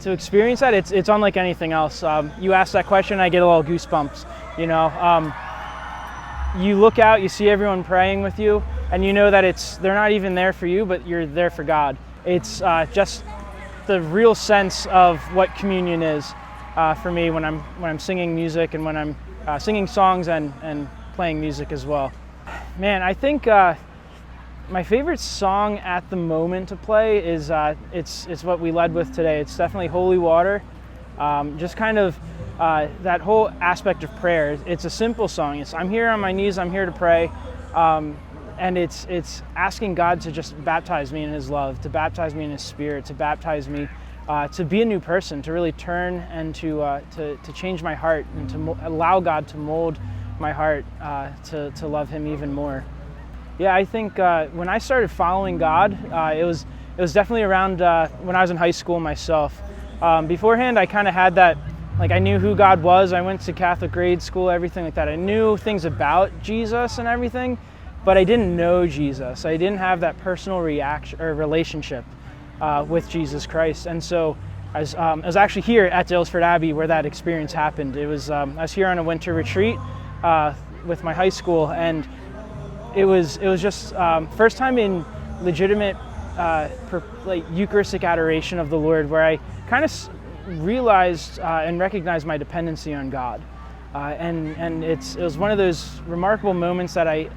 to experience that, it's unlike anything else. You ask that question, I get a little goosebumps. You look out, you see everyone praying with you, and you know that they're not even there for you, but you're there for God. It's just the real sense of what communion is for me when I'm singing music and when I'm singing songs and playing music as well. Man, I think my favorite song at the moment to play is it's what we led with today. It's definitely Holy Water. Just kind of that whole aspect of prayer. It's a simple song. I'm here on my knees. I'm here to pray, and it's asking God to just baptize me in His love, to baptize me in His Spirit, to baptize me to be a new person, to really turn and to change my heart and to allow God to mold my heart to love Him even more. Yeah, I think when I started following God, it was definitely around when I was in high school myself. Beforehand, I kind of had that, like I knew who God was. I went to Catholic grade school, everything like that. I knew things about Jesus and everything, but I didn't know Jesus. I didn't have that personal reaction or relationship with Jesus Christ. And so I was actually here at Daylesford Abbey where that experience happened. I was here on a winter retreat with my high school, and it was just first time in legitimate Eucharistic adoration of the Lord, where I kind of realized and recognized my dependency on God, and it was one of those remarkable moments that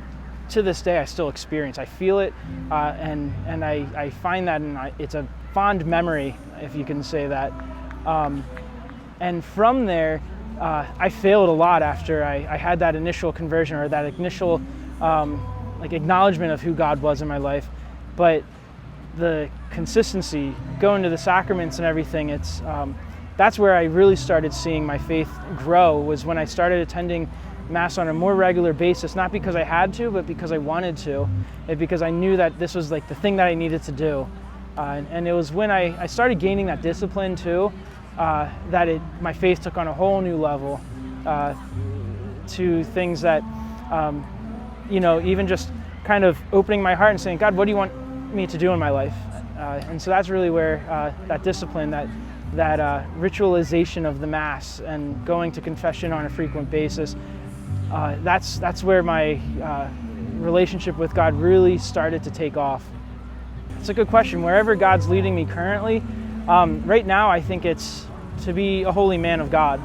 to this day I still experience. I feel it, and I find that, and it's a fond memory, if you can say that. And from there, I failed a lot after I had that initial conversion or that initial acknowledgement of who God was in my life, but the consistency, going to the sacraments and everything, that's where I really started seeing my faith grow, was when I started attending Mass on a more regular basis, not because I had to, but because I wanted to, and because I knew that this was like the thing that I needed to do. And it was when I started gaining that discipline too, that my faith took on a whole new level to things that, even just kind of opening my heart and saying, God, what do you want me to do in my life? And so that's really where that discipline, that ritualization of the Mass and going to confession on a frequent basis, that's where my relationship with God really started to take off. It's a good question. Wherever God's leading me currently, right now I think it's to be a holy man of God.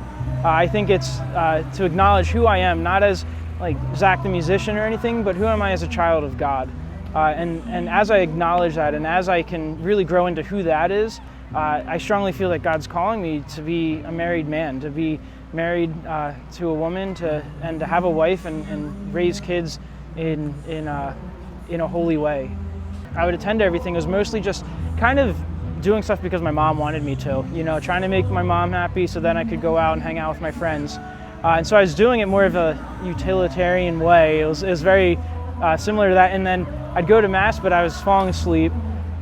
I think it's to acknowledge who I am, not as like Zach the musician or anything, but who am I as a child of God. And as I acknowledge that, and as I can really grow into who that is, I strongly feel that God's calling me to be a married man, to be married to a woman, and to have a wife and raise kids in a holy way. I would attend everything. It was mostly just kind of doing stuff because my mom wanted me to, trying to make my mom happy so then I could go out and hang out with my friends. And so I was doing it more of a utilitarian way. It was very similar to that. And then I'd go to Mass, but I was falling asleep.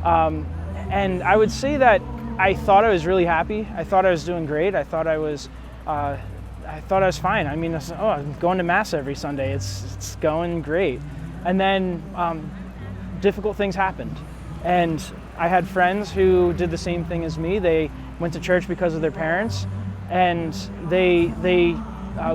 And I would say that I thought I was really happy. I thought I was doing great. I thought I was fine. I mean, I'm going to Mass every Sunday. It's going great. And then difficult things happened. And I had friends who did the same thing as me. They went to church because of their parents, and they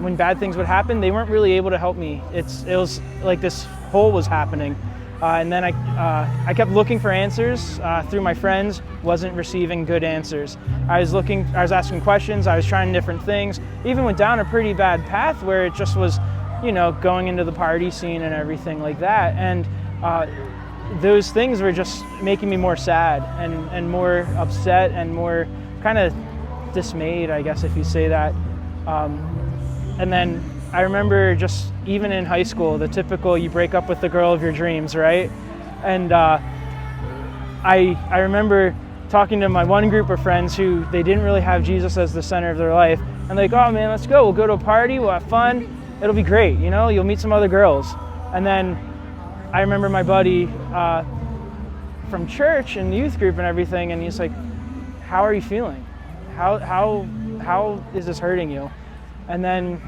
when bad things would happen, they weren't really able to help me. It was like this hole was happening. And then I kept looking for answers through my friends, wasn't receiving good answers. I was asking questions, I was trying different things, even went down a pretty bad path where it just was, going into the party scene and everything like that. And those things were just making me more sad and more upset and more kind of dismayed, I guess, if you say that. And then I remember just even in high school, the typical you break up with the girl of your dreams, right? And I remember talking to my one group of friends who they didn't really have Jesus as the center of their life. And they're like, oh man, let's go. We'll go to a party, we'll have fun. It'll be great, you'll meet some other girls. And then I remember my buddy from church and youth group and everything, and he's like, how are you feeling? How is this hurting you? And then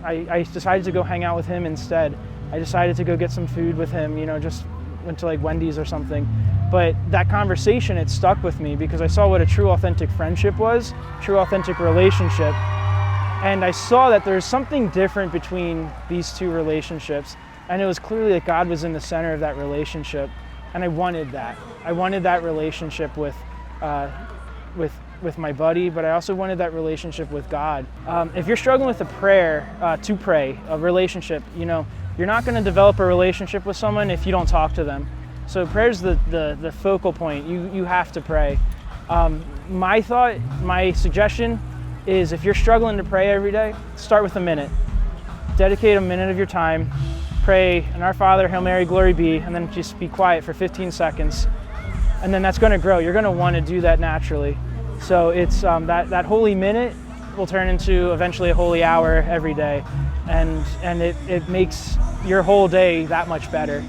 I decided to go hang out with him instead. I decided to go get some food with him, just went to like Wendy's or something. But that conversation, it stuck with me because I saw what a true, authentic friendship was, true, authentic relationship. And I saw that there's something different between these two relationships. And it was clearly that God was in the center of that relationship. And I wanted that. I wanted that relationship with my buddy, but I also wanted that relationship with God. If you're struggling with a relationship, you're not going to develop a relationship with someone if you don't talk to them. So prayer's the focal point. You have to pray. My suggestion is if you're struggling to pray every day, start with a minute. Dedicate a minute of your time. Pray an Our Father, Hail Mary, Glory Be, and then just be quiet for 15 seconds. And then that's going to grow. You're going to want to do that naturally. So it's that holy minute will turn into eventually a holy hour every day. And it makes your whole day that much better.